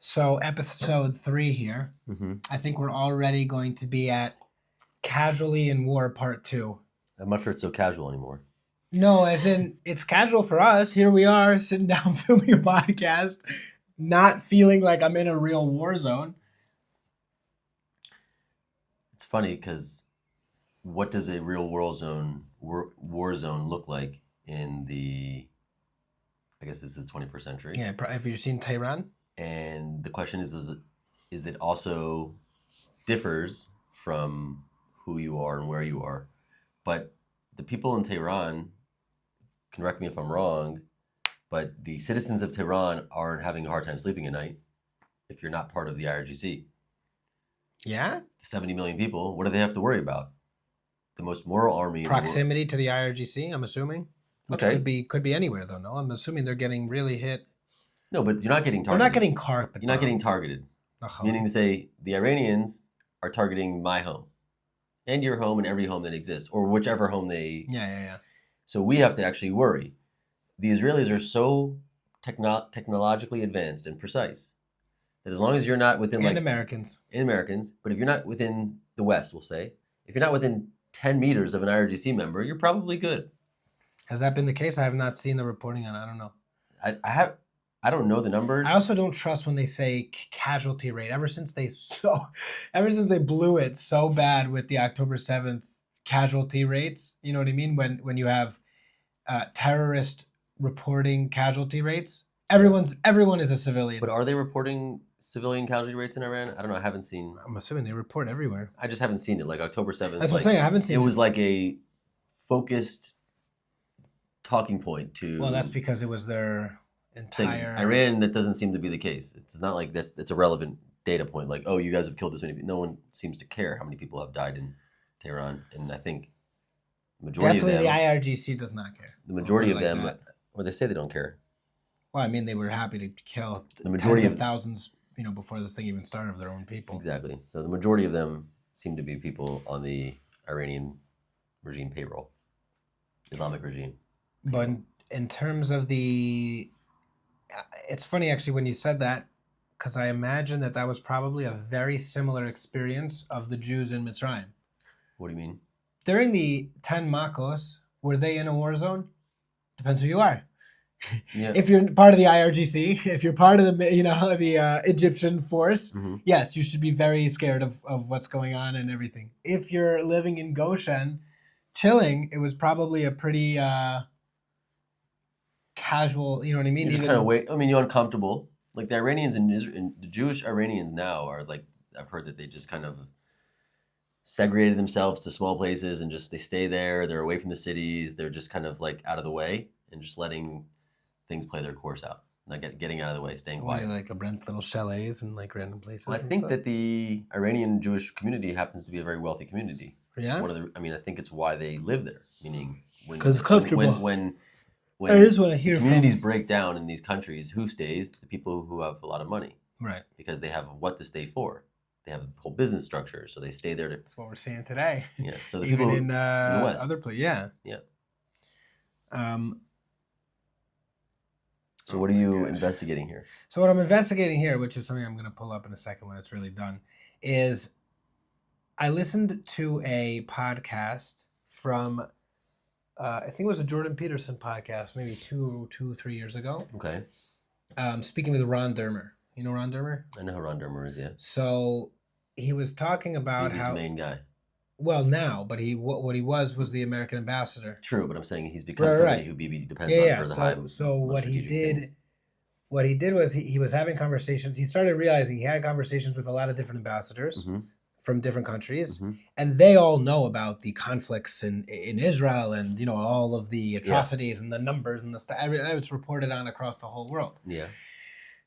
So episode 3 here. Mm-hmm. I think we're already going to be at Casually in War Part 2. I'm not sure it's so casual anymore. No, as in, it's casual for us. Here we are, sitting down filming a podcast, not feeling like I'm in a real war zone. It's funny because what does a real war zone look like in the, I guess this is the 21st century? Yeah, have you seen Tehran? And the question is it also differs from who you are and where you are. But the people in Tehran, correct me if I'm wrong, but the citizens of Tehran aren't having a hard time sleeping at night if you're not part of the IRGC. Yeah? 70 million people, what do they have to worry about? The most moral army Proximity to the IRGC, I'm assuming. Which Okay. could be anywhere though, no? I'm assuming they're getting really hit. No, but you're not getting They're targeted. not getting carpet. You're not getting targeted. Meaning to say the Iranians are targeting my home and your home and every home that exists, or whichever home they... Yeah. So we have to actually worry. The Israelis are so technologically advanced and precise that as long as you're not within Americans, but if you're not within the West, we'll say, if you're not within 10 meters of an IRGC member, you're probably good. Has that been the case? I have not seen the reporting on it. I don't know. I don't know the numbers. I also don't trust when they say casualty rate. Ever since they blew it so bad with the October 7th casualty rates, you know what I mean? When you have terrorist reporting casualty rates, everyone is a civilian. But are they reporting civilian casualty rates in Iran? I don't know. I haven't seen. I'm assuming they report everywhere. I just haven't seen it. Like October 7th. That's what I'm saying. I haven't seen it. It was like a focused talking point to. Well, that's because it was their entire. Iran, that doesn't seem to be the case. It's not like that's a relevant data point. Like, oh, you guys have killed this many people. No one seems to care how many people have died in Tehran. And I think the majority of them. Definitely the IRGC does not care. The majority of them, or they say they don't care. Well, I mean, they were happy to kill the majority tens of thousands, before this thing even started, of their own people. Exactly. So the majority of them seem to be people on the Iranian regime payroll, Islamic regime. But in terms of it's funny actually when you said that, because I imagine that was probably a very similar experience of the Jews in Mitzrayim. What do you mean? During the 10 Makos, were they in a war zone? Depends who you are. Yeah. If you're part of the IRGC, if you're part of the Egyptian force, mm-hmm. Yes, you should be very scared of what's going on and everything. If you're living in Goshen, chilling, it was probably a pretty casual, you know what I mean? You just kind of wait. I mean, you're uncomfortable. Like the Iranians and the Jewish Iranians now are like, I've heard that they just kind of segregated themselves to small places and just they stay there. They're away from the cities. They're just kind of like out of the way and just letting things play their course out. Not getting out of the way, staying quiet. Like rent little chalets and like random places. Well, I think that the Iranian Jewish community happens to be a very wealthy community. Yeah. I think it's why they live there. Meaning, because it's comfortable. When that is what I hear communities break down in these countries, who stays? The people who have a lot of money. Right. Because they have what to stay for. They have a whole business structure, so they stay there. That's what we're seeing today. Yeah. So the even people in the West. Other places, yeah. Yeah. So what are you investigating here? So what I'm investigating here, which is something I'm going to pull up in a second when it's really done, is I listened to a podcast from, I think it was a Jordan Peterson podcast, maybe 3 years ago. Okay. Speaking with Ron Dermer. You know Ron Dermer? I know who Ron Dermer is, yeah. So he was talking about he's the main guy. Well, now, but what he was the American ambassador. True, but I'm saying he's become somebody who Bibi depends on for the high. So what he did was he was having conversations. He started realizing he had conversations with a lot of different ambassadors from different countries, and they all know about the conflicts in Israel and all of the atrocities and the numbers and the stuff. It's reported on across the whole world. Yeah.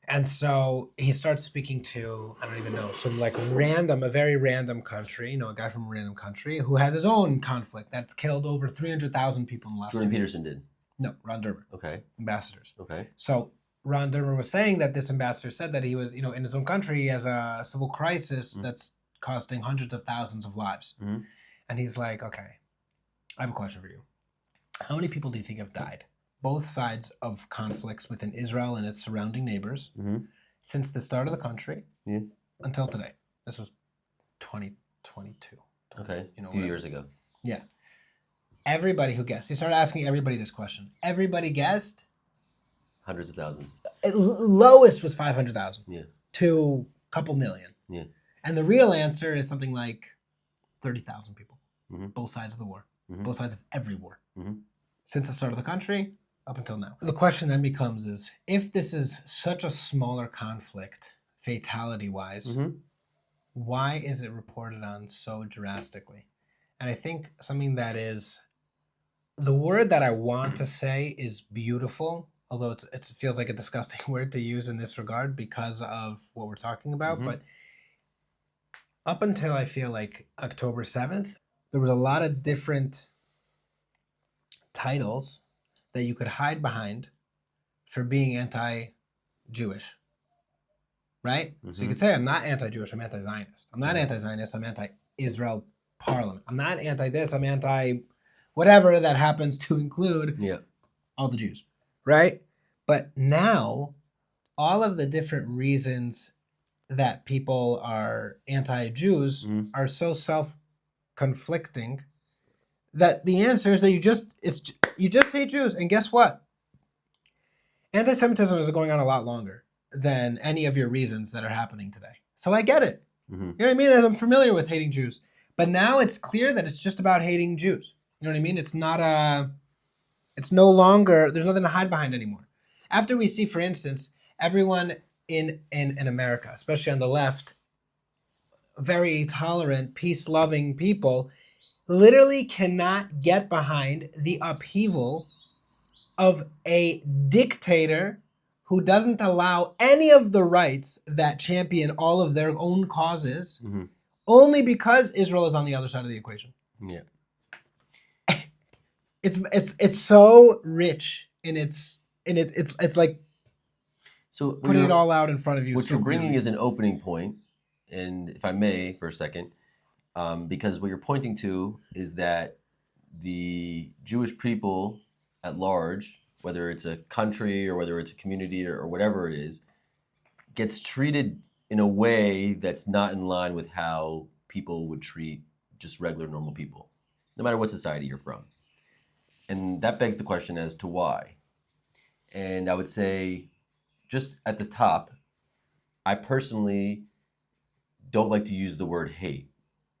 And so he starts speaking to, I don't even know, some a very random country, a guy from a random country who has his own conflict that's killed over 300,000 people in the last Jordan Peterson did? No, Ron Dermer. Okay. Ambassadors. Okay. So Ron Dermer was saying that this ambassador said that he was, in his own country, he has a civil crisis that's costing hundreds of thousands of lives. Mm-hmm. And he's like, okay, I have a question for you. How many people do you think have died? Both sides of conflicts within Israel and its surrounding neighbors. since the start of the country Yeah. until today. This was 2022. Okay. You know, a few whatever. years ago. Yeah. Everybody who guessed. He started asking everybody this question. Everybody guessed. Hundreds of thousands. Lowest was 500,000. Yeah. To a couple million. Yeah. And the real answer is something like 30,000 people. Mm-hmm. Both sides of the war. Mm-hmm. Both sides of every war. Mm-hmm. Since the start of the country up until now. The question then becomes is, if this is such a smaller conflict, fatality-wise, Mm-hmm. why is it reported on so drastically? And I think something that is, the word that I want to say is beautiful, although it feels like a disgusting word to use in this regard because of what we're talking about. Mm-hmm. But up until I feel like October 7th, there was a lot of different titles that you could hide behind for being anti-Jewish, right? Mm-hmm. So you could say, I'm not anti-Jewish, I'm anti-Zionist. I'm not anti-Zionist, I'm anti-Israel parliament. I'm not anti-this, I'm anti-whatever that happens to include all the Jews, right? But now, all of the different reasons that people are anti-Jews are so self-conflicting that the answer is that you just hate Jews. And guess what? Anti-Semitism is going on a lot longer than any of your reasons that are happening today. So I get it. Mm-hmm. You know what I mean? I'm familiar with hating Jews. But now it's clear that it's just about hating Jews. You know what I mean? It's no longer, there's nothing to hide behind anymore. After we see, for instance, everyone in America, especially on the left, very tolerant, peace-loving people, literally cannot get behind the upheaval of a dictator who doesn't allow any of the rights that champion all of their own causes, only because Israel is on the other side of the equation. Yeah. It's so rich in it's like so putting it all out in front of you. What so you're bringing clearly. is an opening point, and if I may, for a second, because what you're pointing to is that the Jewish people at large, whether it's a country or whether it's a community or whatever it is, gets treated in a way that's not in line with how people would treat just regular normal people, no matter what society you're from. And that begs the question as to why. And I would say, just at the top, I personally don't like to use the word hate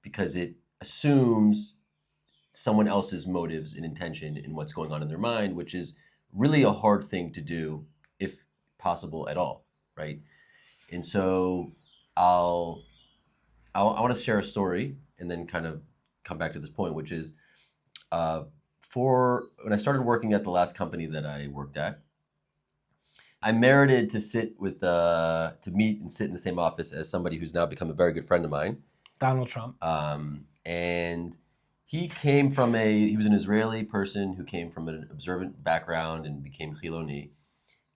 because it assumes someone else's motives and intention in what's going on in their mind, which is really a hard thing to do, if possible at all, right? And so I want to share a story and then kind of come back to this point, which is when I started working at the last company that I worked at, I merited to meet and sit in the same office as somebody who's now become a very good friend of mine, Donald Trump. And he was an Israeli person who came from an observant background and became Chiloni.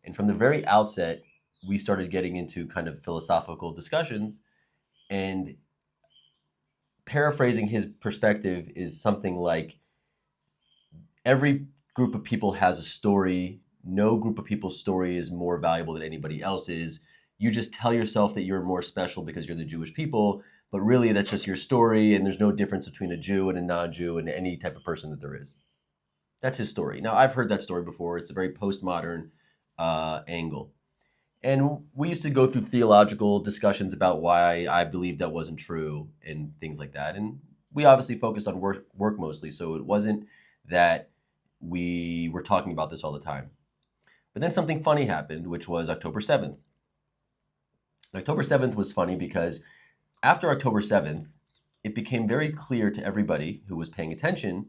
And from the very outset, we started getting into kind of philosophical discussions. And paraphrasing his perspective is something like, every group of people has a story. No group of people's story is more valuable than anybody else's. You just tell yourself that you're more special because you're the Jewish people, but really that's just your story, and there's no difference between a Jew and a non-Jew and any type of person that there is. That's his story. Now, I've heard that story before. It's a very postmodern angle. And we used to go through theological discussions about why I believed that wasn't true and things like that. And we obviously focused on work mostly, so it wasn't that we were talking about this all the time. But then something funny happened, which was October 7th. October 7th was funny because after October 7th, it became very clear to everybody who was paying attention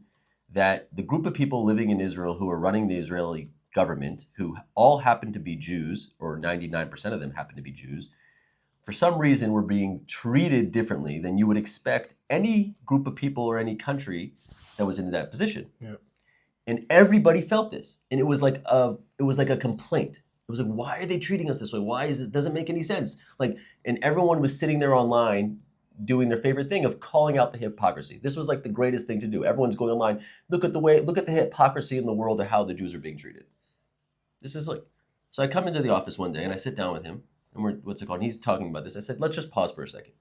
that the group of people living in Israel who were running the Israeli government, who all happened to be Jews, or 99% of them happened to be Jews, for some reason were being treated differently than you would expect any group of people or any country that was in that position. Yeah. And everybody felt this. And it was like a complaint. It was like, why are they treating us this way? Why is it doesn't make any sense? And everyone was sitting there online doing their favorite thing of calling out the hypocrisy. This was like the greatest thing to do. Everyone's going online, look at the hypocrisy in the world of how the Jews are being treated. This is so I come into the office one day and I sit down with him and and he's talking about this. I said, let's just pause for a second.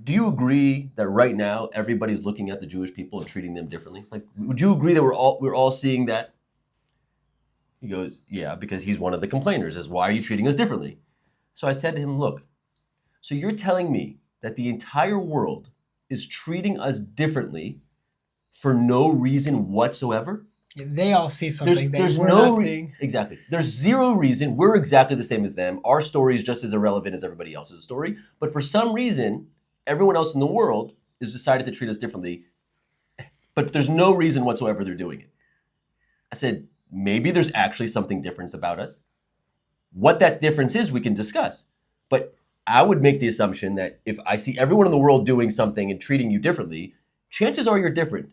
Do you agree that right now everybody's looking at the Jewish people and treating them differently? Like, would you agree that we're all seeing that? He goes, yeah, because he's one of the complainers. Is why are you treating us differently? So I said to him, look, so you're telling me that the entire world is treating us differently for no reason whatsoever? They all see something There's we're no not seeing. Exactly. There's zero reason. We're exactly the same as them. Our story is just as irrelevant as everybody else's story. But for some reason, everyone else in the world has decided to treat us differently. But there's no reason whatsoever they're doing it. I said, maybe there's actually something different about us. What that difference is, we can discuss. But I would make the assumption that if I see everyone in the world doing something and treating you differently, chances are you're different.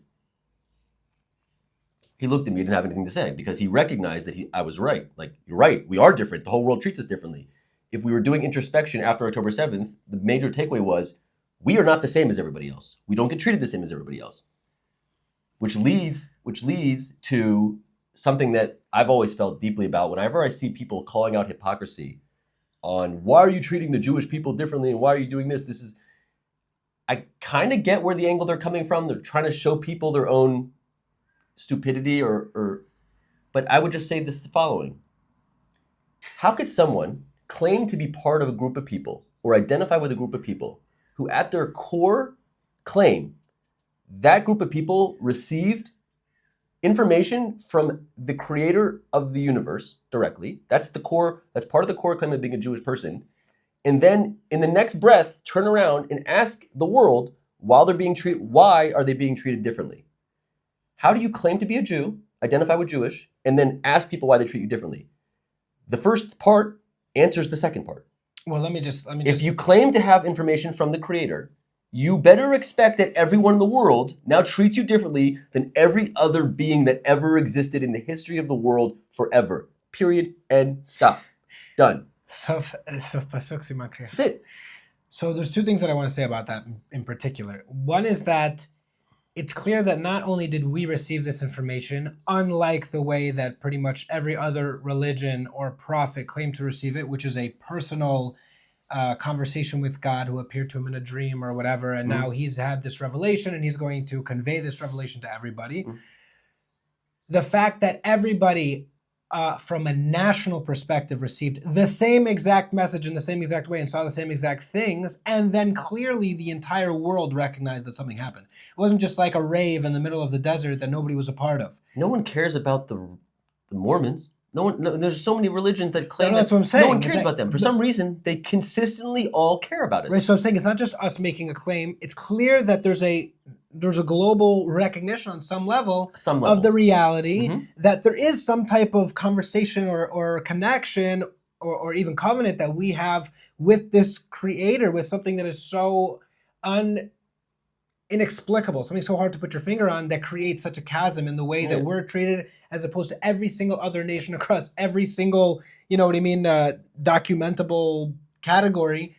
He looked at me, didn't have anything to say, because he recognized that I was right. Like, you're right, we are different. The whole world treats us differently. If we were doing introspection after October 7th, the major takeaway was, we are not the same as everybody else. We don't get treated the same as everybody else. Which leads to something that I've always felt deeply about. Whenever I see people calling out hypocrisy on why are you treating the Jewish people differently and why are you doing this? I kind of get where the angle they're coming from. They're trying to show people their own stupidity but I would just say this is the following. How could someone claim to be part of a group of people or identify with a group of people who at their core claim that group of people received information from the creator of the universe directly? That's part of the core claim of being a Jewish person. And then in the next breath, turn around and ask the world why are they being treated differently? How do you claim to be a Jew, identify with Jewish, and then ask people why they treat you differently? The first part answers the second part. Well, let me just. If you claim to have information from the creator, you better expect that everyone in the world now treats you differently than every other being that ever existed in the history of the world forever. Period. End. Stop. Done. Sof pasuk siman kriya. That's it. So there's two things that I want to say about that in particular. One is that it's clear that not only did we receive this information, unlike the way that pretty much every other religion or prophet claimed to receive it, which is a personal conversation with God who appeared to him in a dream or whatever, and now he's had this revelation and he's going to convey this revelation to everybody. The fact that everybody from a national perspective received the same exact message in the same exact way and saw the same exact things, and then clearly the entire world recognized that something happened. It wasn't just like a rave in the middle of the desert that nobody was a part of. No one cares about the Mormons. There's so many religions that claim that's what I'm saying. No one cares about them. For some reason, they consistently all care about us. Right, so I'm saying it's not just us making a claim. It's clear that there's a global recognition on some level of the reality that there is some type of conversation or connection or even covenant that we have with this creator, with something that is so inexplicable, something so hard to put your finger on, that creates such a chasm in the way that we're treated as opposed to every single other nation across every single, documentable category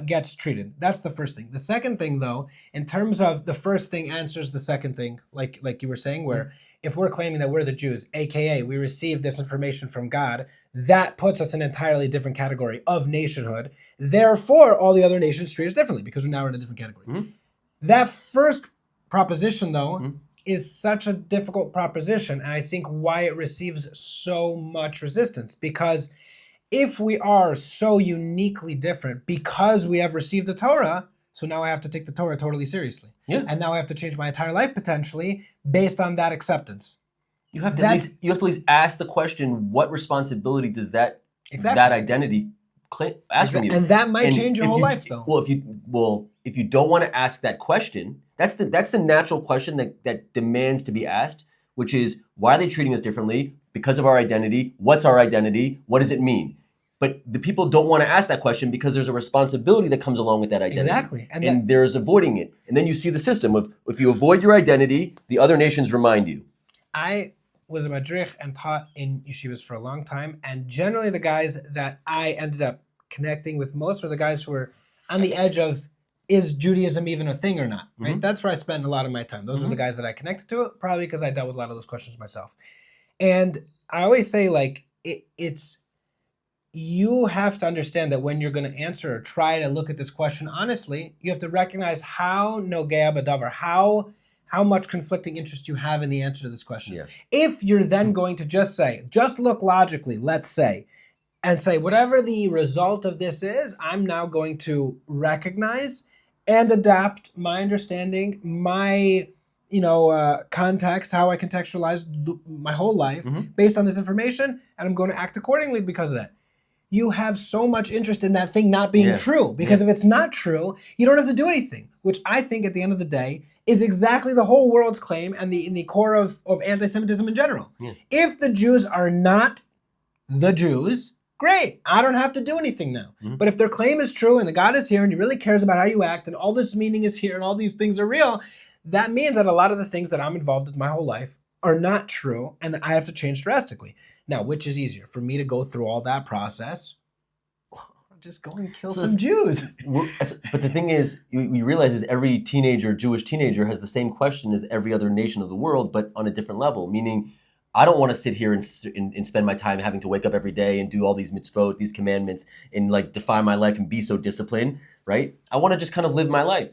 gets treated. That's the first thing. The second thing, though, in terms of the first thing answers the second thing, like you were saying, where if we're claiming that we're the Jews, aka we received this information from God, that puts us in an entirely different category of nationhood. Therefore, all the other nations treat us differently because we're now in a different category. That first proposition, though, is such a difficult proposition, and I think why it receives so much resistance. Because if we are so uniquely different because we have received the Torah, so now I have to take the Torah totally seriously. Yeah. And now I have to change my entire life potentially based on that acceptance. You have to at least ask the question, what responsibility does that identity ask from you? And that might change your whole life, though. If you don't want to ask that question, that's the natural question that demands to be asked, which is, why are they treating us differently? Because of our identity. What's our identity? What does it mean? But the people don't want to ask that question because there's a responsibility that comes along with that identity. Exactly. And there's avoiding it. And then you see the system of, if you avoid your identity, the other nations remind you. I was a madrich and taught in yeshivas for a long time, and generally the guys that I ended up connecting with most were the guys who were on the edge of, is Judaism even a thing or not, right? That's where I spent a lot of my time. Those are the guys that I connected to, probably because I dealt with a lot of those questions myself. And I always say, it's you have to understand that when you're going to answer or try to look at this question honestly, you have to recognize how nogea b'davar, how much conflicting interest you have in the answer to this question. Yeah. If you're then going to just look logically, let's say, and say, whatever the result of this is, I'm now going to recognize and adapt my understanding, my context, how I contextualize my whole life based on this information, and I'm going to act accordingly because of that. You have so much interest in that thing not being true, because if it's not true, you don't have to do anything, which I think at the end of the day is exactly the whole world's claim and in the core of anti-Semitism in general. Yeah. If the Jews are not the Jews, great, I don't have to do anything now. But if their claim is true and the God is here and he really cares about how you act and all this meaning is here and all these things are real, that means that a lot of the things that I'm involved with my whole life are not true and I have to change drastically. Now, which is easier, for me to go through all that process or just go and kill some Jews? But the thing is, we realize is every Jewish teenager has the same question as every other nation of the world, but on a different level, meaning I don't want to sit here and spend my time having to wake up every day and do all these mitzvot, these commandments, and like define my life and be so disciplined, right? I want to just kind of live my life.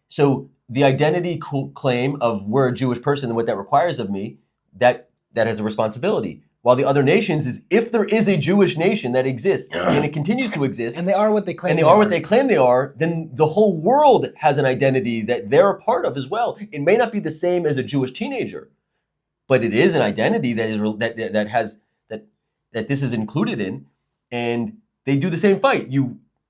So the identity claim of we're a Jewish person and what that requires of me, that has a responsibility. While the other nations is, if there is a Jewish nation that exists and it continues to exist, and they are what they claim, what they claim they are, then the whole world has an identity that they're a part of as well. It may not be the same as a Jewish teenager, but it is an identity that is that this is included in, and they do the same fight.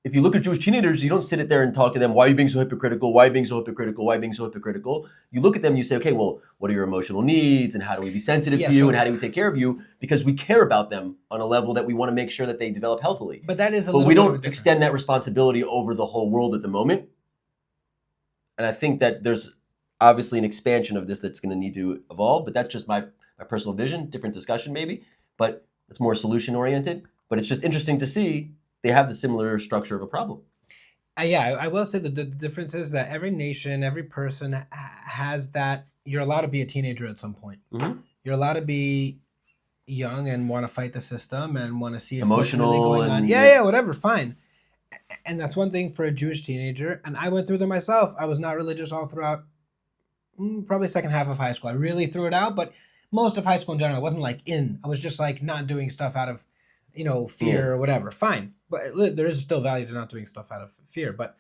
If you look at Jewish teenagers, you don't sit there and talk to them, why are you being so hypocritical? Why are you being so hypocritical? Why are you being so hypocritical? You look at them and you say, okay, well, what are your emotional needs and how do we be sensitive to you and how do we take care of you? Because we care about them on a level that we want to make sure that they develop healthily. But that is but we don't extend that responsibility over the whole world at the moment. And I think that there's obviously an expansion of this that's going to need to evolve, but that's just my personal vision, different discussion maybe, but it's more solution oriented. But it's just interesting to see they have the similar structure of a problem. I will say that the difference is that every nation, every person has that. You're allowed to be a teenager at some point. You're allowed to be young and want to fight the system and want to see if emotional what's really going on. Yeah, whatever, fine. And that's one thing for a Jewish teenager. And I went through them myself. I was not religious all throughout probably second half of high school. I really threw it out, but most of high school in general, I wasn't like I was just like not doing stuff out of fear or whatever. Fine. But there is still value to not doing stuff out of fear. But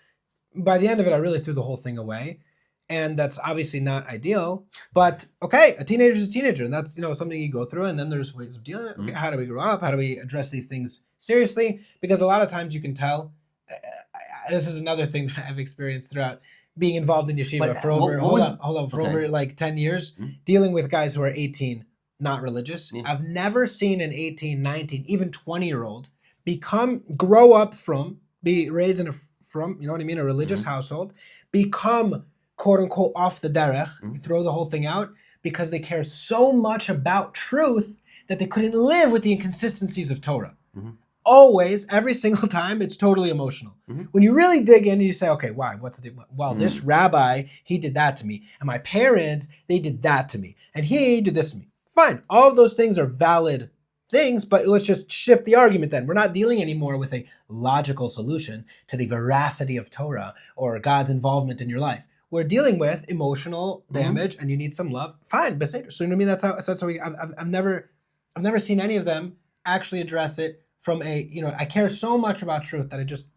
by the end of it, I really threw the whole thing away. And that's obviously not ideal. But okay, a teenager is a teenager. And that's something you go through. And then there's ways of dealing with it. Okay, how do we grow up? How do we address these things seriously? Because a lot of times you can tell. This is another thing that I've experienced throughout being involved in yeshiva for over, over like 10 years, dealing with guys who are 18, not religious. I've never seen an 18, 19, even 20-year-old grow up be raised in a religious household, become quote unquote off the derech, throw the whole thing out because they care so much about truth that they couldn't live with the inconsistencies of Torah. Always, every single time, it's totally emotional. When you really dig in and you say, okay, why? What's the deal? Well, this rabbi, he did that to me. And my parents, they did that to me. And he did this to me. Fine. All of those things are valid things, but let's just shift the argument then. We're not dealing anymore with a logical solution to the veracity of Torah or God's involvement in your life. We're dealing with emotional damage and you need some love. Fine, beseder. So you know what I mean? That's how I've never seen any of them actually address it from I care so much about truth that it just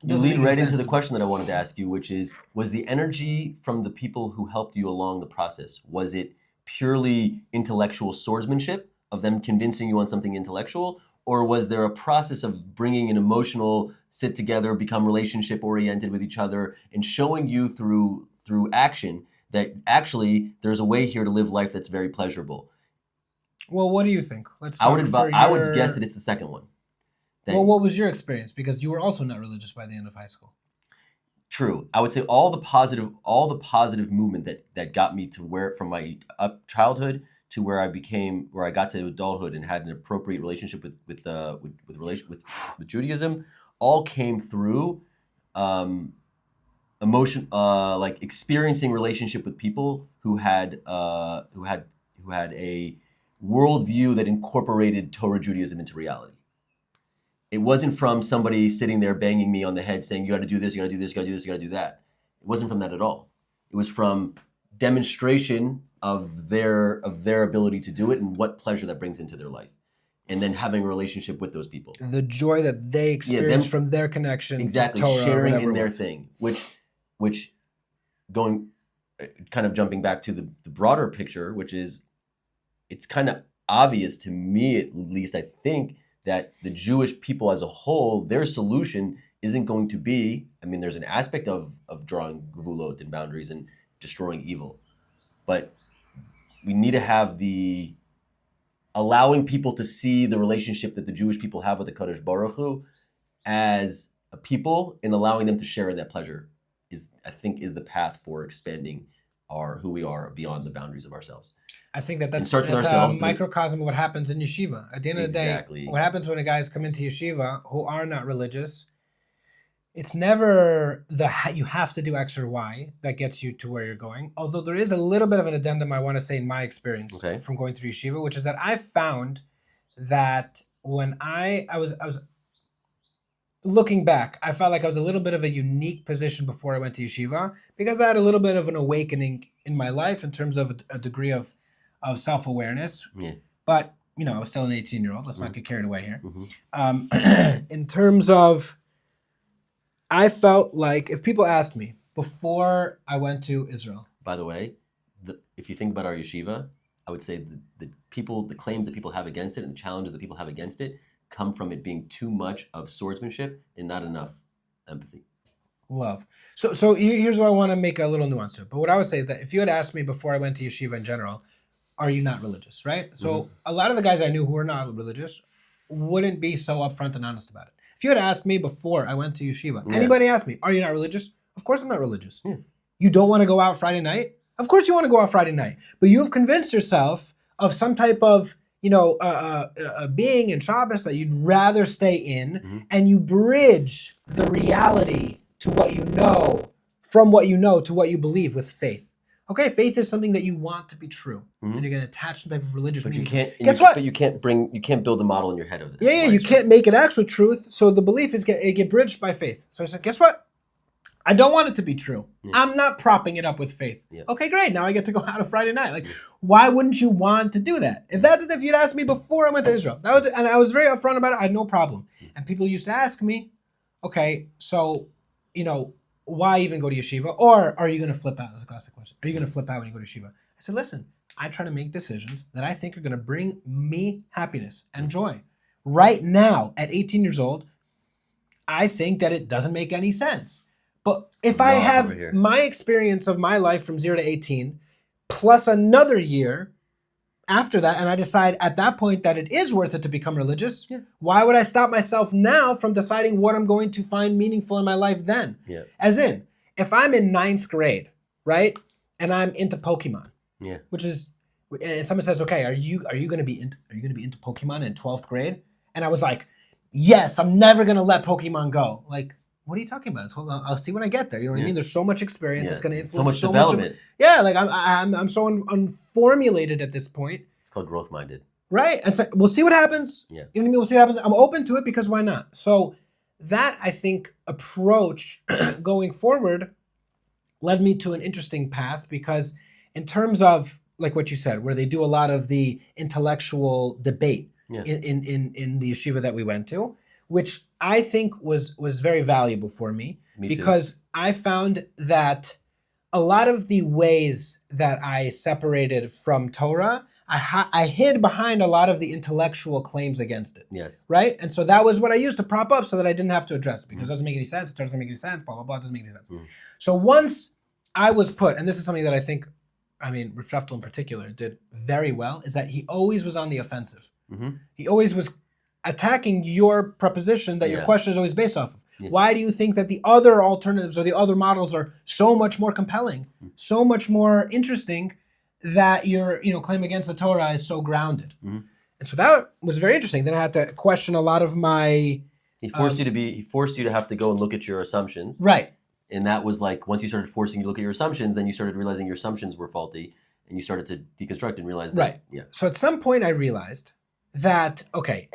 you lead right into the question that I wanted to ask you, which is, was the energy from the people who helped you along the process, was it purely intellectual swordsmanship of them convincing you on something intellectual, or was there a process of bringing an emotional sit together, become relationship oriented with each other, and showing you through action that actually there's a way here to live life that's very pleasurable? Well, what do you think? I would guess that it's the second one. Well, what was your experience? Because you were also not religious by the end of high school. True. I would say all the positive movement that got me to where, from my childhood to where I got to adulthood and had an appropriate relationship with Judaism, all came through emotion, like experiencing relationship with people who had a worldview that incorporated Torah Judaism into reality. it wasn't from somebody sitting there banging me on the head saying, you got to do this, you got to do this, you got to do this, you got to do that. It wasn't from that at all. It was from demonstration of their ability to do it and what pleasure that brings into their life. And then having a relationship with those people. The joy that they experience from their connection exactly, to Torah, sharing in their thing. Which going, kind of jumping back to the broader picture, which is, it's kind of obvious to me, at least I think, that the Jewish people as a whole, their solution isn't going to be, I mean, there's an aspect of drawing gvulot and boundaries and destroying evil. But we need to have the allowing people to see the relationship that the Jewish people have with the Kadosh Baruch Hu as a people, and allowing them to share in that pleasure is, I think, is the path for expanding who we are beyond the boundaries of ourselves. I think that's ourselves, a microcosm of what happens in yeshiva. At the end of the day, what happens when the guys come into yeshiva who are not religious, it's never you have to do X or Y that gets you to where you're going. Although there is a little bit of an addendum I want to say in my experience from going through yeshiva, which is that I found that when I was looking back, I felt like I was a little bit of a unique position before I went to yeshiva, because I had a little bit of an awakening in my life in terms of a degree of self-awareness. Yeah. But, I was still an 18-year-old. Let's not get carried away here. In terms of, I felt like if people asked me before I went to Israel. By the way, if you think about our yeshiva, I would say the claims that people have against it and the challenges that people have against it come from it being too much of swordsmanship and not enough empathy. Love. So here's what I want to make a little nuance to it. But what I would say is that if you had asked me before I went to yeshiva in general, are you not religious, right? So a lot of the guys I knew who were not religious wouldn't be so upfront and honest about it. If you had asked me before I went to yeshiva, anybody asked me, are you not religious? Of course I'm not religious. Yeah. You don't want to go out Friday night? Of course you want to go out Friday night. But you've convinced yourself of some type of a being in Shabbos that you'd rather stay in, and you bridge the reality to what you know, from what you know to what you believe with faith. Okay, faith is something that you want to be true, and you're going to attach some type of religious. But you can't. Guess what? But you can't build a model in your head of this. Yeah, you can't make it actual truth. So the belief is get bridged by faith. So I said, guess what? I don't want it to be true. Yeah. I'm not propping it up with faith. Yeah. Okay, great. Now I get to go out on Friday night. Like, why wouldn't you want to do that? If you'd asked me before I went to Israel, and I was very upfront about it, I had no problem. And people used to ask me, okay, so, why even go to yeshiva? Or are you going to flip out? That's a classic question. Are you going to flip out when you go to yeshiva? I said, listen, I try to make decisions that I think are going to bring me happiness and joy. Right now, at 18 years old, I think that it doesn't make any sense. But if I have my experience of my life from 0 to 18, plus another year after that, and I decide at that point that it is worth it to become religious, why would I stop myself now from deciding what I'm going to find meaningful in my life then? Yeah. As in, if I'm in 9th grade, right, and I'm into Pokemon, which is, and someone says, okay, are you going to be into Pokemon in 12th grade? And I was like, yes, I'm never going to let Pokemon go. Like, what are you talking about? I'll see when I get there. You know what I mean? There's so much experience. It's going to influence so much development. Like I'm so unformulated at this point. It's called growth minded. Right. And so we'll see what happens. Yeah. You know what I mean? We'll see what happens. I'm open to it because why not? So that, I think, approach going forward led me to an interesting path, because in terms of, like what you said, where they do a lot of the intellectual debate in the yeshiva that we went to, which I think was very valuable for me because I found that a lot of the ways that I separated from Torah, I hid behind a lot of the intellectual claims against it. Yes. Right? And so that was what I used to prop up so that I didn't have to address it, because it doesn't make any sense, it doesn't make any sense, blah, blah, blah, it doesn't make any sense. So once I was put, and this is something that I think, Rav Sheftel in particular did very well, is that he always was on the offensive. He always was attacking your proposition that your question is always based off of. Why do you think that the other alternatives or the other models are so much more compelling, so much more interesting, that your claim against the Torah is so grounded? And so that was very interesting. Then I had to question a lot of my... He forced you to have to go and look at your assumptions. Right. And that was like, once you started forcing you to look at your assumptions, then you started realizing your assumptions were faulty, and you started to deconstruct and realize that. Right. So at some point I realized that, okay,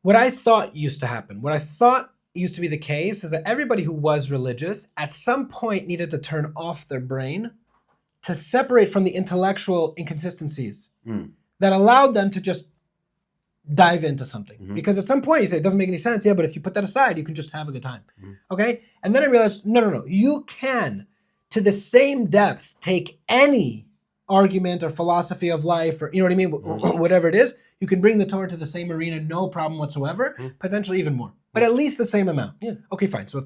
what I thought used to happen, what I thought used to be the case is that everybody who was religious at some point needed to turn off their brain to separate from the intellectual inconsistencies that allowed them to just dive into something. Because at some point you say, it doesn't make any sense. Yeah, but if you put that aside, you can just have a good time. Okay? And then I realized, no. You can, to the same depth, take any argument or philosophy of life, or you know what I mean? Whatever it is, you can bring the Torah to the same arena, no problem whatsoever, potentially even more. But at least the same amount. Yeah. Okay, fine. So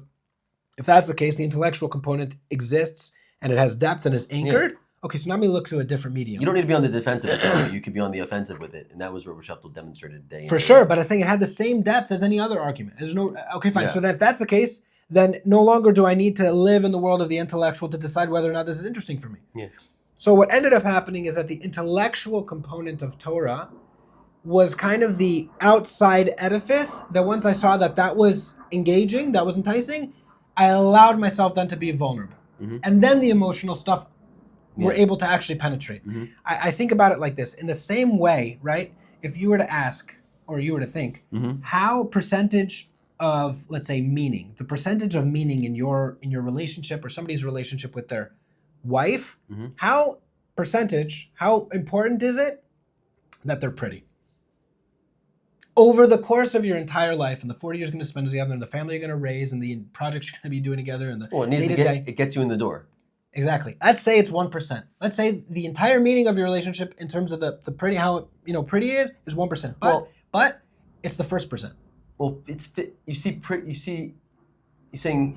if that's the case, the intellectual component exists and it has depth and is anchored. Okay, so now we look to a different medium. You don't need to be on the defensive with it. You could be on the offensive with it. And that was what Sheftel demonstrated today. For sure, but I think it had the same depth as any other argument. There's no, okay, fine. Yeah. So then if that's the case, then no longer do I need to live in the world of the intellectual to decide whether or not this is interesting for me. Yeah. So what ended up happening is that the intellectual component of Torah was kind of the outside edifice that once I saw that that was engaging, that was enticing, I allowed myself then to be vulnerable. And then the emotional stuff we're able to actually penetrate. I think about it like this. In the same way, right, if you were to ask or you were to think, how percentage of, let's say, meaning, the percentage of meaning in your relationship or somebody's relationship with their wife, how important is it that they're pretty? Over the course of your entire life and the 40 years you're going to spend together and the family you're going to raise and the projects you're going to be doing together and the it gets you in the door. Exactly. Let's say it's 1%. Let's say the entire meaning of your relationship in terms of the pretty, how pretty it is 1%. But it's the first percent. Well, you're saying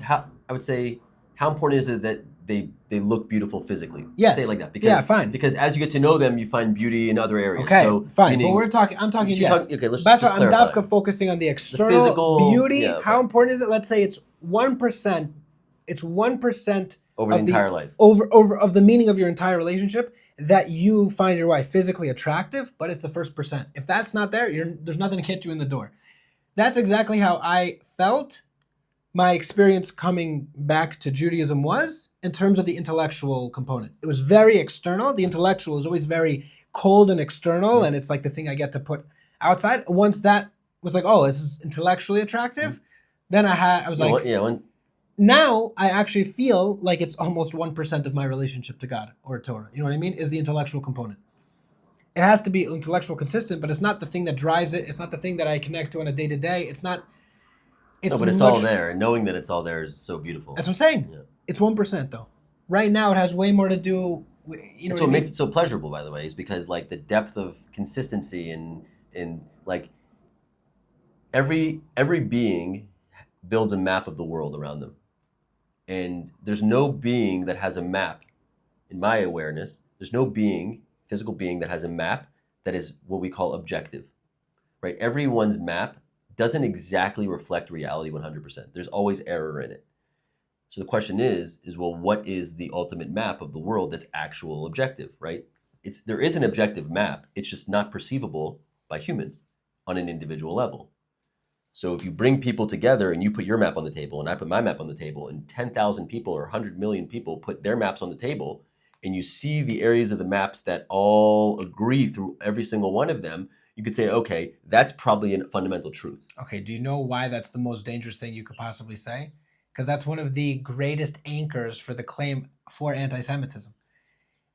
how important is it that they look beautiful physically? Yes. Say it like that. Because, fine. Because as you get to know them, you find beauty in other areas. Okay, so, fine. But I'm talking, yes. Okay, let's That's just why I'm clarify. focusing on the external the physical beauty. Yeah, okay. How important is it? Let's say it's 1%. It's 1% over the entire life. Over of the meaning of your entire relationship that you find your wife physically attractive, but it's the first percent. If that's not there, there's nothing to get you in the door. That's exactly how I felt my experience coming back to Judaism was in terms of the intellectual component. It was very external. The intellectual is always very cold and external, and it's like the thing I get to put outside. Once that was like, oh, this is intellectually attractive, then I was like, now I actually feel like it's almost 1% of my relationship to God or Torah. You know what I mean? Is the intellectual component. It has to be intellectual consistent, but it's not the thing that drives it. It's not the thing that I connect to on a day-to-day. It's not. But it's all there. And knowing that it's all there is so beautiful. That's what I'm saying. Yeah. It's 1% though. Right now it has way more to do with, That's what makes it so pleasurable, by the way, is because like the depth of consistency and like every being builds a map of the world around them. And there's no being that has a map, in my awareness, there's no physical being that has a map that is what we call objective, right? Everyone's map doesn't exactly reflect reality 100%. There's always error in it. So the question is well, what is the ultimate map of the world that's actual objective, right? There is an objective map. It's just not perceivable by humans on an individual level. So if you bring people together and you put your map on the table and I put my map on the table and 10,000 people or 100 million people put their maps on the table and you see the areas of the maps that all agree through every single one of them, you could say, okay, that's probably a fundamental truth. Okay, do you know why that's the most dangerous thing you could possibly say? Because that's one of the greatest anchors for the claim for anti-Semitism.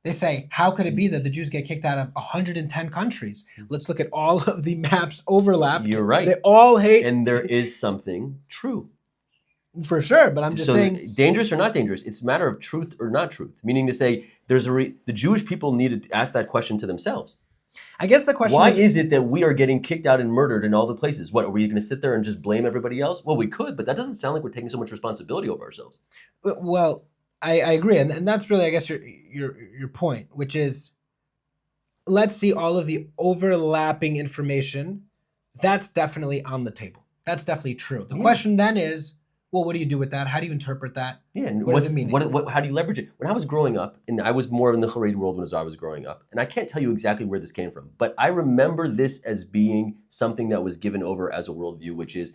They say, how could it be that the Jews get kicked out of 110 countries? Let's look at all of the maps overlap. You're right. They all hate. And there is something true. For sure, but I'm just saying. Dangerous or not dangerous, it's a matter of truth or not truth. Meaning to say, the Jewish people needed to ask that question to themselves. I guess the question Why is it that we are getting kicked out and murdered in all the places? What, are we going to sit there and just blame everybody else? Well, we could, but that doesn't sound like we're taking so much responsibility over ourselves. Well, I agree, and that's really, I guess, your point, which is, let's see all of the overlapping information. That's definitely on the table. That's definitely true. The question then is, well, what do you do with that? How do you interpret that? Yeah, and what does it mean? How do you leverage it? When I was growing up, and I was more in the Haredi world as I was growing up, and I can't tell you exactly where this came from, but I remember this as being something that was given over as a worldview, which is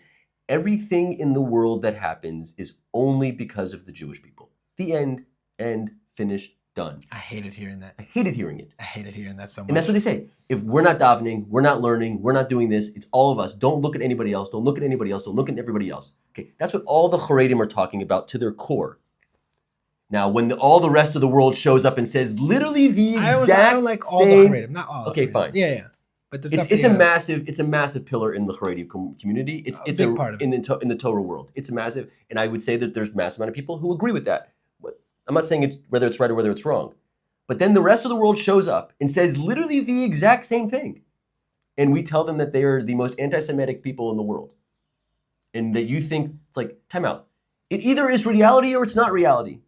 everything in the world that happens is only because of the Jewish people. The end, finished, done. I hated hearing that. I hated hearing it. I hated hearing that so much. And that's what they say. If we're not davening, we're not learning, we're not doing this, it's all of us. Don't look at anybody else. Don't look at anybody else. Don't look at everybody else. Okay, that's what all the Haredim are talking about to their core. Now, when all the rest of the world shows up and says literally the exact I don't like all same, the Haredim, not all. Okay, Haredim. fine. Yeah. But there's it's a massive pillar in the Haredi community. It's a big part of it. In the Torah world. It's a massive, and I would say that there's a massive amount of people who agree with that. I'm not saying whether it's right or whether it's wrong. But then the rest of the world shows up and says literally the exact same thing. And we tell them that they are the most anti-Semitic people in the world. And that you think, it's like, time out. It either is reality or it's not reality.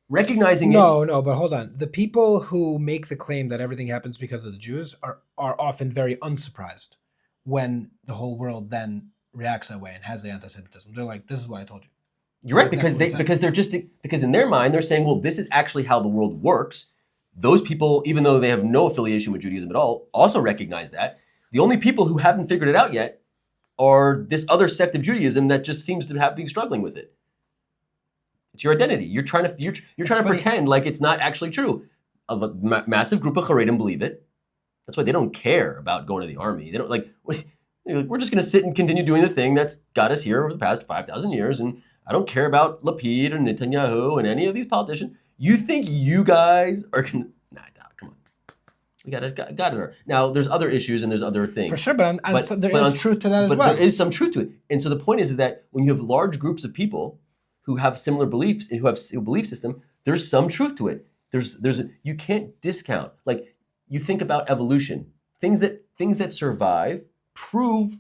Recognizing No, but hold on. The people who make the claim that everything happens because of the Jews are often very unsurprised when the whole world then reacts that way and has the anti-Semitism. They're like, this is what I told you. You're right, because in their mind they're saying, well, this is actually how the world works. Those people, even though they have no affiliation with Judaism at all, also recognize that. The only people who haven't figured it out yet are this other sect of Judaism that just seems to be struggling with it. It's your identity. You're trying to pretend like it's not actually true. A massive group of Haredim believe it. That's why they don't care about going to the army. They don't we're just going to sit and continue doing the thing that's got us here over the past 5,000 years, and I don't care about Lapid or Netanyahu and any of these politicians. You think you guys are going to... Nah, come on. We got it. Now, there's other issues and there's other things. For sure, but there is truth to that as well. But there is some truth to it. And so the point is that when you have large groups of people who have similar beliefs and who have a belief system, there's some truth to it. You can't discount. Like, you think about evolution. Things that survive prove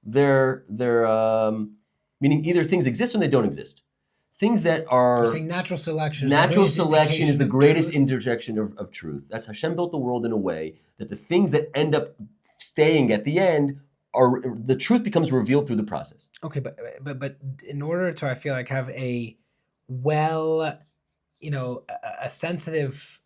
their meaning either things exist or they don't exist. Things that are... You're saying natural selection. Natural selection is the greatest interjection of truth. That's Hashem built the world in a way that the things that end up staying at the end are... The truth becomes revealed through the process. Okay, but in order to, I feel like, have a a sensitive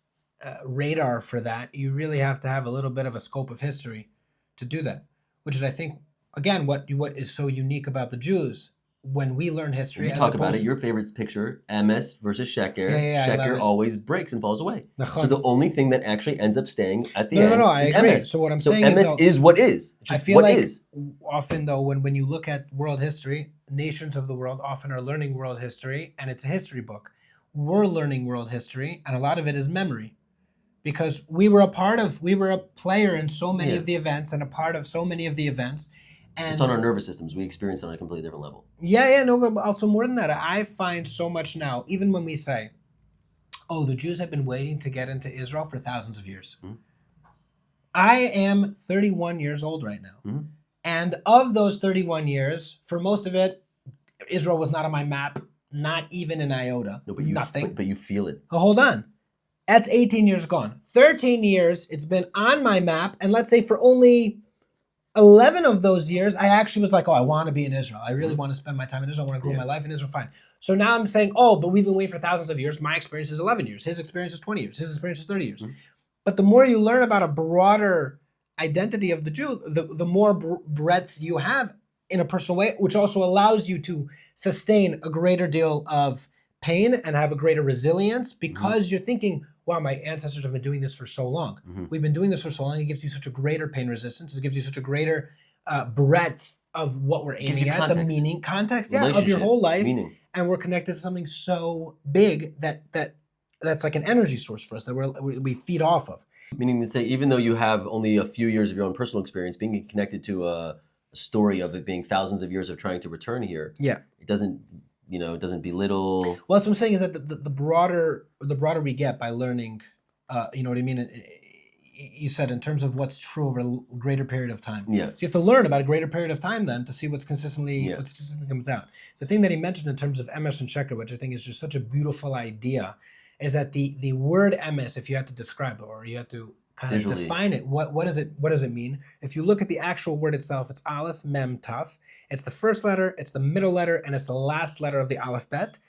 radar for that, you really have to have a little bit of a scope of history to do that. Which is, I think, again, what is so unique about the Jews. When we learn history, you talk about it. Your favorite picture: Emes versus Sheker. Sheker always breaks and falls away. So the only thing that actually ends up staying at the end I is agree. Emes. So what I'm saying Emes is what is. I feel like often though, when you look at world history, nations of the world often are learning world history, and it's a history book. We're learning world history, and a lot of it is memory, because we were a player in so many of the events and a part of so many of the events. And it's on our nervous systems. We experience it on a completely different level. But also more than that, I find so much now, even when we say, oh, the Jews have been waiting to get into Israel for thousands of years. Mm-hmm. I am 31 years old right now. Mm-hmm. And of those 31 years, for most of it, Israel was not on my map, not even an iota. No, but nothing. But you feel it. Oh, hold on. That's 18 years gone. 13 years, it's been on my map. And let's say for only 11 of those years, I actually was like, oh, I want to be in Israel. I really want to spend my time in Israel. I want to grow my life in Israel. Fine. So now I'm saying, oh, but we've been waiting for thousands of years. My experience is 11 years. His experience is 20 years. His experience is 30 years. Mm-hmm. But the more you learn about a broader identity of the Jew, the more breadth you have in a personal way, which also allows you to sustain a greater deal of pain and have a greater resilience because you're thinking, wow, my ancestors have been doing this for so long. Mm-hmm. We've been doing this for so long. It gives you such a greater pain resistance. It gives you such a greater breadth of what we're aiming at, the meaning, context, of your whole life. Meaning. And we're connected to something so big that's like an energy source for us that we feed off of. Meaning to say, even though you have only a few years of your own personal experience, being connected to a story of it being thousands of years of trying to return here, it doesn't belittle. Well, that's what I'm saying is that the broader we get by learning, you know what I mean? You said in terms of what's true over a greater period of time. Yeah. So you have to learn about a greater period of time then to see what's consistently comes out. The thing that he mentioned in terms of emes and sheker, which I think is just such a beautiful idea, is that the word emes, if you had to describe it or you had to kind of define it, what does it mean? If you look at the actual word itself, it's aleph, mem, taf. It's the first letter, it's the middle letter, and it's the last letter of the alphabet.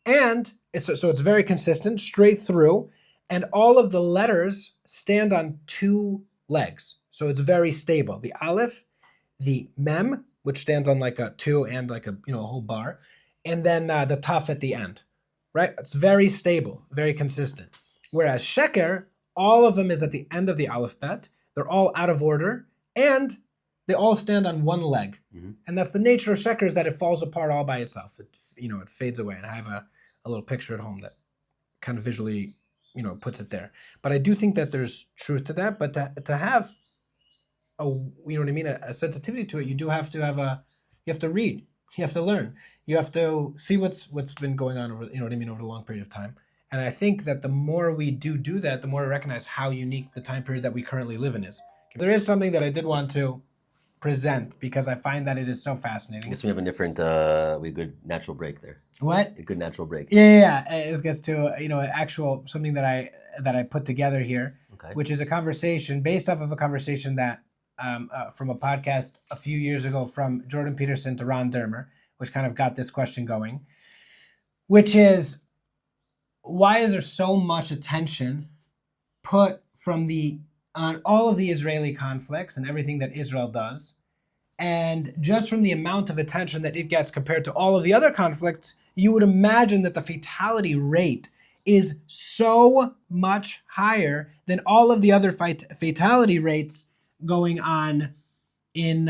And it's very consistent, straight through. And all of the letters stand on two legs. So it's very stable. The aleph, the mem, which stands on like a two and like a whole bar, and then the taf at the end. Right? It's very stable, very consistent. Whereas sheker, all of them is at the end of the alphabet. They're all out of order, and they all stand on one leg. Mm-hmm. And that's the nature of sheker, is that it falls apart all by itself. It fades away. And I have a little picture at home that kind of visually, puts it there. But I do think that there's truth to that. But to have a sensitivity to it, you do have to have you have to read, you have to learn, you have to see what's been going on over a long period of time. And I think that the more we do that, the more we recognize how unique the time period that we currently live in is. There is something that I did want to present because I find that it is so fascinating. I guess we have a different, we good natural break there. What? A good natural break. Yeah. It gets to actual something that I put together here, okay. Which is a conversation based off of a conversation that from a podcast a few years ago from Jordan Peterson to Ron Dermer, which kind of got this question going, which is, why is there so much attention put on all of the Israeli conflicts and everything that Israel does, and just from the amount of attention that it gets compared to all of the other conflicts, you would imagine that the fatality rate is so much higher than all of the other fatality rates going on in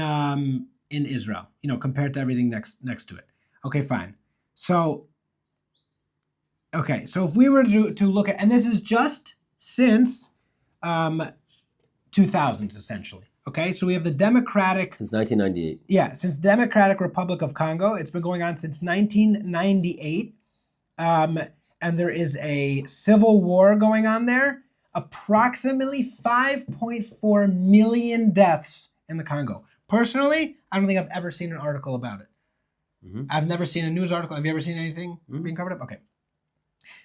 Israel, compared to everything next to it. Okay, fine. So if we were to look at, and this is just since 2000s, essentially. Okay, so we have the Democratic... Since 1998. Yeah, since Democratic Republic of Congo. It's been going on since 1998. And there is a civil war going on there. Approximately 5.4 million deaths in the Congo. Personally, I don't think I've ever seen an article about it. Mm-hmm. I've never seen a news article. Have you ever seen anything being covered up? Okay.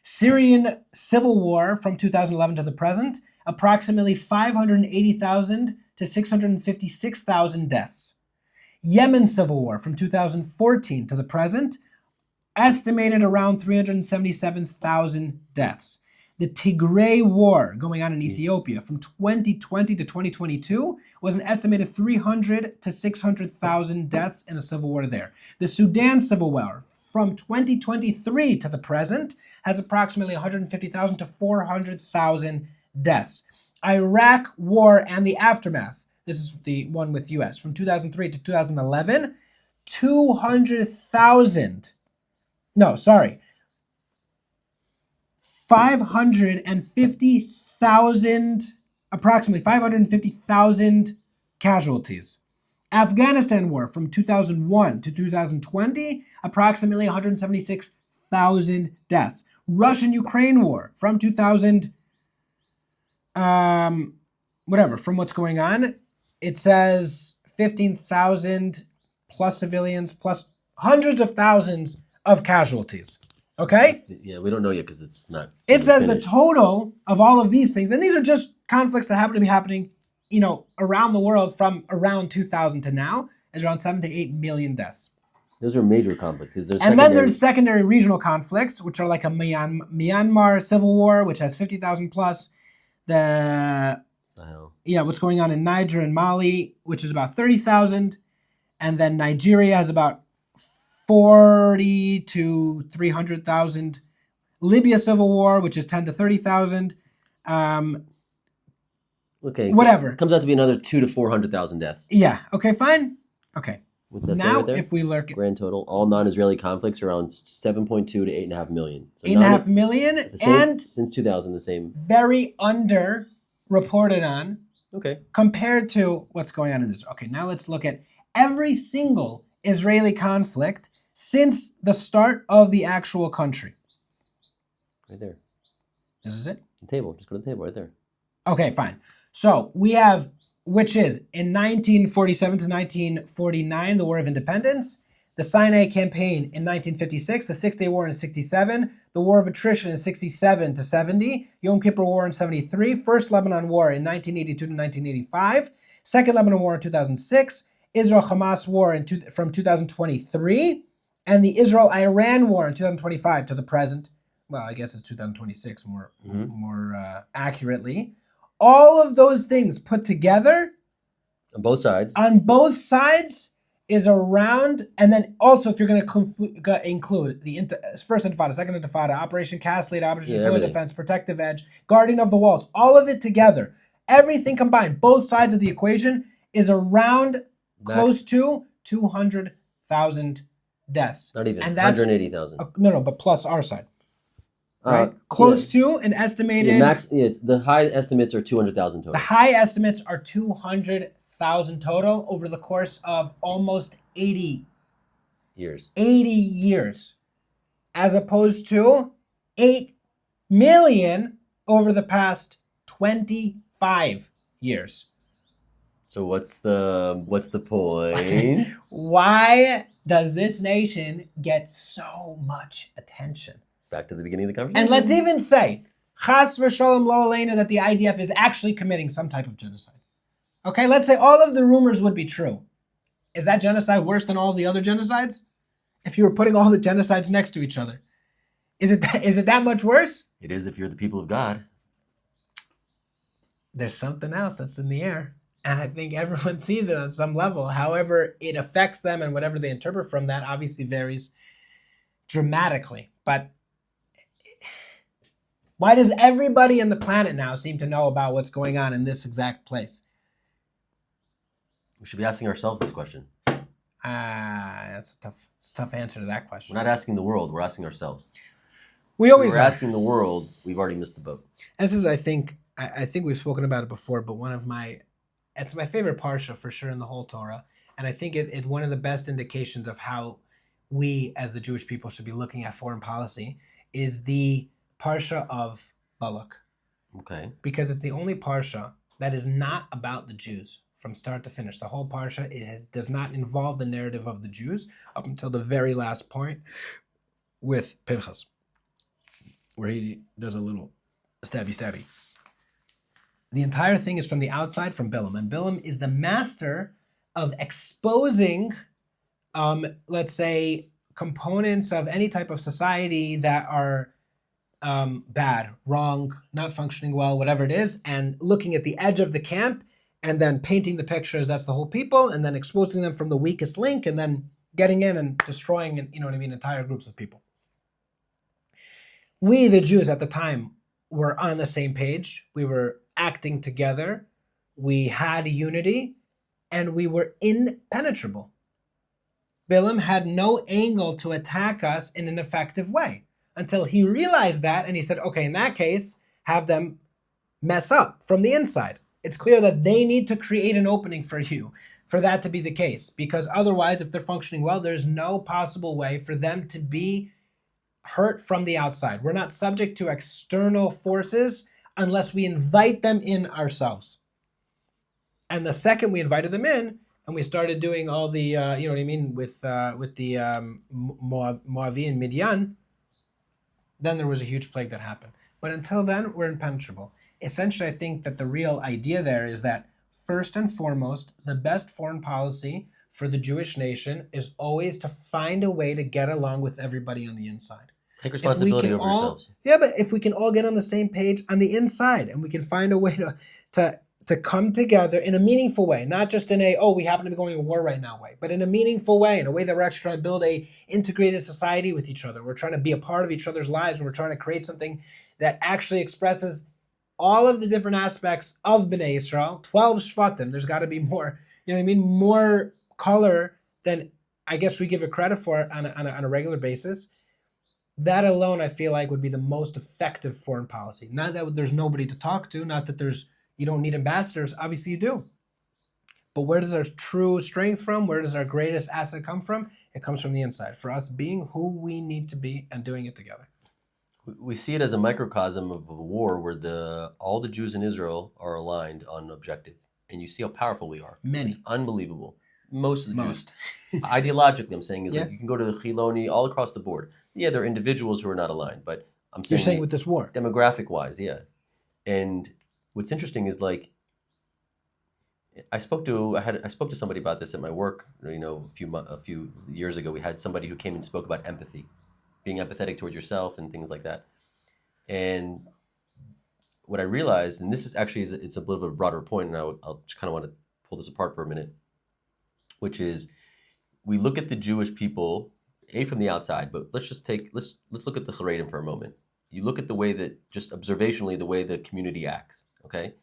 Syrian civil war from 2011 to the present, approximately 580,000 to 656,000 deaths. Yemen civil war from 2014 to the present, estimated around 377,000 deaths. The Tigray war going on in Ethiopia from 2020 to 2022 was an estimated 300 to 600,000 deaths in a civil war there. The Sudan civil war from 2023 to the present has approximately 150,000 to 400,000 deaths. Iraq war and the aftermath, this is the one with US, from 2003 to 2011, approximately 550,000 casualties. Afghanistan war from 2001 to 2020, approximately 176,000 deaths. Russian-Ukraine war from 2000, from what's going on, it says 15,000 plus civilians plus hundreds of thousands of casualties. Okay? Yeah, we don't know yet because it's not. It says finished. the total of all of these things, and these are just conflicts that happen to be happening, around the world from around 2000 to now, is around 7 to 8 million deaths. Those are major conflicts. And then there's secondary regional conflicts, which are like a Myanmar civil war, which has 50,000 plus. The Sahel. Yeah, what's going on in Niger and Mali, which is about 30,000. And then Nigeria has about 40 to 300,000. Libya civil war, which is 10 to 30,000. Okay. Whatever. It comes out to be another 2 to 400,000 deaths. Yeah. Okay, fine. Okay. What's that now, right there? if we look at grand total, all non-Israeli conflicts are around 7.2 to 8.5 million. So 8.5 million, and since 2000, the same. Very under reported on. Okay. Compared to what's going on in Israel. Okay, now let's look at every single Israeli conflict since the start of the actual country. Right there. This is it? The table. Just go to the table right there. Okay, fine. So we have, which is in 1947 to 1949, the War of Independence, the Sinai Campaign in 1956, the Six-Day War in 67, the War of Attrition in 67 to 70, Yom Kippur War in 73, First Lebanon War in 1982 to 1985, Second Lebanon War in 2006, Israel-Hamas War from 2023, and the Israel-Iran War in 2025 to the present. Well, I guess it's 2026 more accurately. All of those things put together on both sides is around, and then also if you're going to include the first intifada, second intifada, Operation Cast Lead, Operation Killer everything. Defense, Protective Edge, Guardian of the Walls, all of it together, everything combined, both sides of the equation is around close to 200,000 deaths. Not even. And that's 180,000. No, but plus our side. Right? Close to an estimated. The high estimates are 200,000 total. The high estimates are 200,000 total over the course of almost 80 years. 80 years, as opposed to 8 million over the past 25 years. So what's the point? Why does this nation get so much attention? Back to the beginning of the conversation. And let's even say, chas v'sholom lo aleinu, that the IDF is actually committing some type of genocide. Okay, let's say all of the rumors would be true. Is that genocide worse than all the other genocides? If you were putting all the genocides next to each other, is it that much worse? It is if you're the people of God. There's something else that's in the air. And I think everyone sees it on some level. However, it affects them, and whatever they interpret from that obviously varies dramatically. But why does everybody on the planet now seem to know about what's going on in this exact place? We should be asking ourselves this question. That's a tough answer to that question. We're not asking the world, we're asking ourselves. We're asking the world, we've already missed the boat. This is, I think we've spoken about it before, but it's my favorite parsha for sure in the whole Torah. And I think it's one of the best indications of how we as the Jewish people should be looking at foreign policy is the parsha of Balak. Okay. Because it's the only parsha that is not about the Jews from start to finish. The whole parsha does not involve the narrative of the Jews up until the very last point with Pinchas, where he does a little stabby. The entire thing is from the outside, from Bilam. And Bilam is the master of exposing, let's say, components of any type of society that are bad, wrong, not functioning well, whatever it is, and looking at the edge of the camp and then painting the picture as that's the whole people, and then exposing them from the weakest link, and then getting in and destroying, entire groups of people. We, the Jews at the time, were on the same page. We were acting together. We had unity, and we were impenetrable. Bilam had no angle to attack us in an effective way until he realized that, and he said, okay, in that case, have them mess up from the inside. It's clear that they need to create an opening for you for that to be the case, because otherwise, if they're functioning well, there's no possible way for them to be hurt from the outside. We're not subject to external forces unless we invite them in ourselves. And the second we invited them in, and we started doing all the, with the Moavi and Midian, then there was a huge plague that happened. But until then, we're impenetrable. Essentially, I think that the real idea there is that, first and foremost, the best foreign policy for the Jewish nation is always to find a way to get along with everybody on the inside. Take responsibility over yourselves. Yeah, but if we can all get on the same page on the inside, and we can find a way to come together in a meaningful way, not just in we happen to be going to war right now way, but in a meaningful way, in a way that we're actually trying to build a integrated society with each other. We're trying to be a part of each other's lives, and we're trying to create something that actually expresses all of the different aspects of Bnei Yisrael, 12 Shvatim. There's got to be more, more color than I guess we give it credit for on a regular basis. That alone, I feel like, would be the most effective foreign policy. Not that there's nobody to talk to, not that you don't need ambassadors. Obviously you do. But where does our true strength from? Where does our greatest asset come from? It comes from the inside, for us being who we need to be and doing it together. We see it as a microcosm of a war where all the Jews in Israel are aligned on an objective. And you see how powerful we are. Many. It's unbelievable. Most of the Jews. Ideologically, I'm saying, is like you can go to the Chiloni all across the board. Yeah, there are individuals who are not aligned, but I'm saying... You're saying with this war? Demographic-wise, yeah. And what's interesting is, like, I spoke to somebody about this at my work, a few years ago. We had somebody who came and spoke about empathy, being empathetic towards yourself and things like that. And what I realized, and this is actually, it's a little bit of a broader point, and I'll just kind of want to pull this apart for a minute, which is we look at the Jewish people, from the outside, but let's look at the Haredim for a moment. You look at the way that, just observationally, the way the community acts, okay?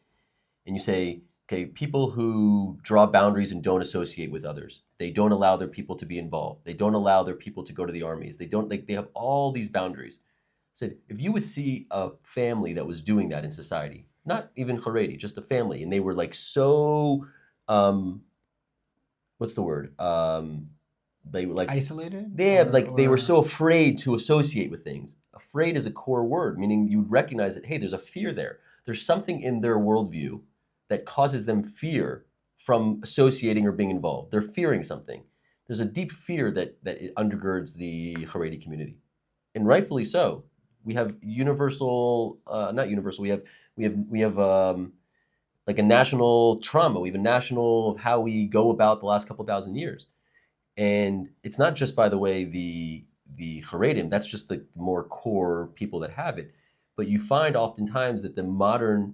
And you say, okay, people who draw boundaries and don't associate with others. They don't allow their people to be involved. They don't allow their people to go to the armies. They have all these boundaries. I said, if you would see a family that was doing that in society, not even Haredi, just a family, and they were like so, what's the word? They were like isolated. They were so afraid to associate with things. Afraid is a core word, meaning you recognize that, hey, there's a fear there. There's something in their worldview that causes them fear from associating or being involved. They're fearing something. There's a deep fear that undergirds the Haredi community, and rightfully so. We have universal, not universal. We have like a national trauma. We have a national of how we go about the last couple thousand years. And it's not just, by the way, the Haredim, that's just the more core people that have it. But you find oftentimes that the modern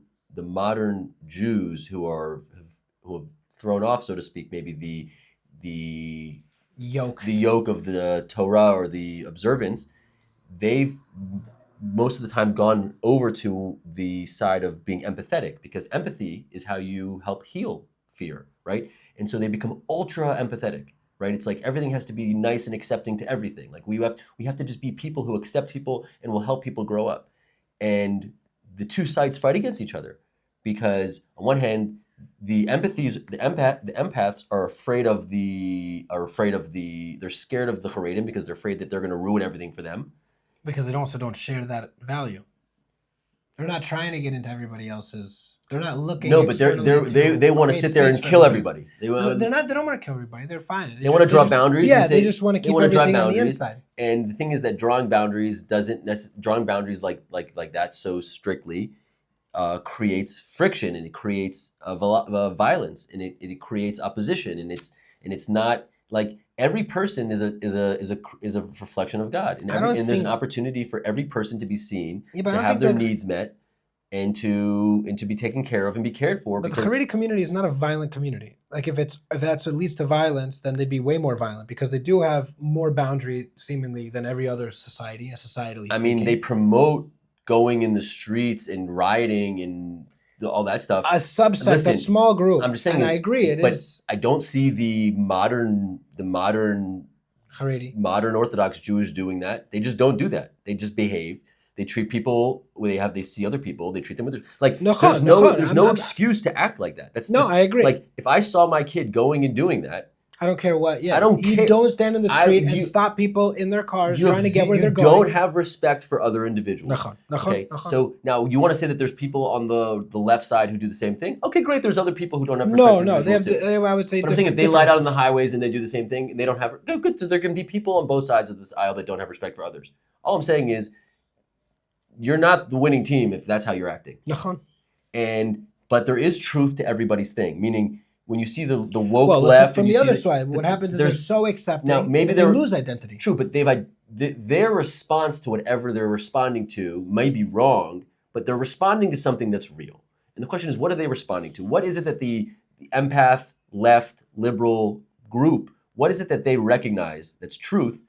Jews who have thrown off, so to speak, maybe the yoke of the Torah or the observance, they've most of the time gone over to the side of being empathetic, because empathy is how you help heal fear, right? And so they become ultra empathetic. Right? It's like everything has to be nice and accepting to everything. Like we have to just be people who accept people and will help people grow up. And the two sides fight against each other, because on one hand, the empaths are afraid of they're scared of the Haredim because they're afraid that they're going to ruin everything for them. Because they also don't share that value. They're not trying to get into everybody else's. They're not looking. No, but they want to sit there and kill everybody. No, they're not. They don't want to kill everybody. They're fine. They want to draw boundaries. Yeah, they just want to keep everything on the inside. And the thing is that drawing boundaries like that so strictly creates friction, and it creates violence, and it creates opposition, and it's not like every person is a reflection of God, and there's an opportunity for every person to be seen, to have their needs met, and to be taken care of and be cared for. But the Haredi community is not a violent community. Like if that's what leads to violence, then they'd be way more violent, because they do have more boundary seemingly than every other society, societally speaking. I mean, they promote going in the streets and rioting and all that stuff. A subset, a small group. I'm just saying, and I agree, but I don't see the modern Haredi, modern Orthodox Jewish doing that. They just don't do that. They just behave. They treat people where they see other people. They treat them with there's no excuse to act like that. I agree. Like if I saw my kid going and doing that, I don't care what. Yeah, I don't care. You don't stand in the street and stop people in their cars trying to get where they're going. You don't have respect for other individuals. Okay. So now you want to say that there's people on the left side who do the same thing? Okay, great. There's other people who don't have respect. No, they have. I would say. But I'm saying if they light out on the highways and they do the same thing and they don't have good. So there can be people on both sides of this aisle that don't have respect for others. All I'm saying is, you're not the winning team if that's how you're acting. But there is truth to everybody's thing, meaning when you see the woke left from the other side, what happens is they're so accepting. Now maybe they lose identity. True, but their response to whatever they're responding to may be wrong, but they're responding to something that's real. And the question is, what are they responding to? What is it that the empath, left, liberal group, what is it that they recognize that's truth,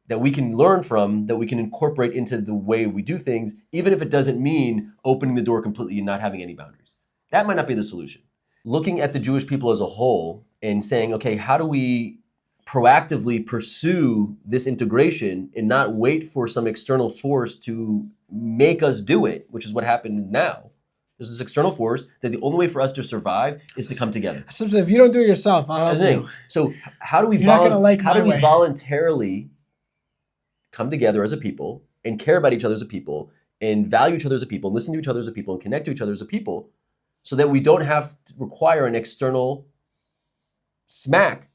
that we can learn from, that we can incorporate into the way we do things, even if it doesn't mean opening the door completely and not having any boundaries? That might not be the solution. Looking at the Jewish people as a whole and saying, okay, how do we proactively pursue this integration and not wait for some external force to make us do it, which is what happened now. There's this external force that the only way for us to survive is to come together. So if you don't do it yourself, I'll help you. So how do we voluntarily come together as a people and care about each other as a people and value each other as a people and listen to each other as a people and connect to each other as a people, so that we don't have to require an external smack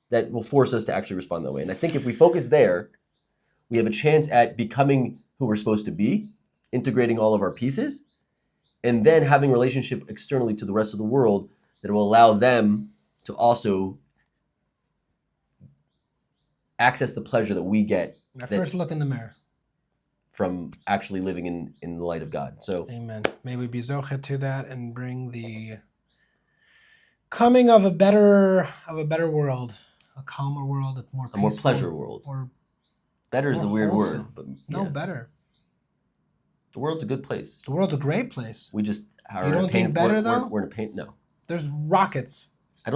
that will force us to actually respond that way? And I think if we focus there, we have a chance at becoming who we're supposed to be, integrating all of our pieces, and then having a relationship externally to the rest of the world that will allow them to also access the pleasure that we get. First look in the mirror. From actually living in the light of God. So amen. May we be zochet to that and bring the coming of a better world a calmer world, a more peaceful, a more pleasure world. Or better is a more weird wholesome. word, but no, better. The world's a good place. The world's a great place. We just are You don't think better though? We're in a pain. No, There's rockets. I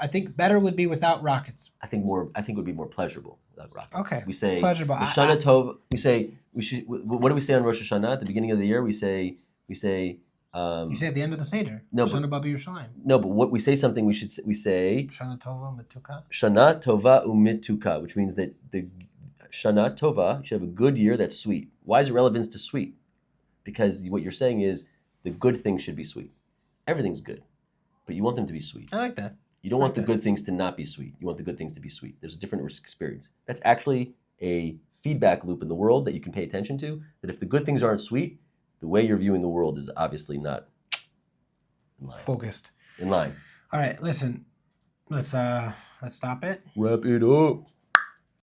think better would be without rockets. I think it would be more pleasurable without rockets. Okay. We say pleasurable. Shana Tov. We say we should. What do we say on Rosh Hashanah at the beginning of the year? We say. You say at the end of the Seder. No, Shana Babi Yerushalayim. No, but what we say something we say Shana Tova Mituka. Shana Tova Umituka, which means that the Shana Tova, you should have a good year that's sweet. Why is it relevance to sweet? Because what you're saying is the good things should be sweet. Everything's good, but you want them to be sweet. I like that. You don't want the good things to not be sweet. You want the good things to be sweet. There's a different experience. That's actually a feedback loop in the world that you can pay attention to, that if the good things aren't sweet, the way you're viewing the world is obviously not in line. Focused. In line. All right, listen. Let's stop it. Wrap it up.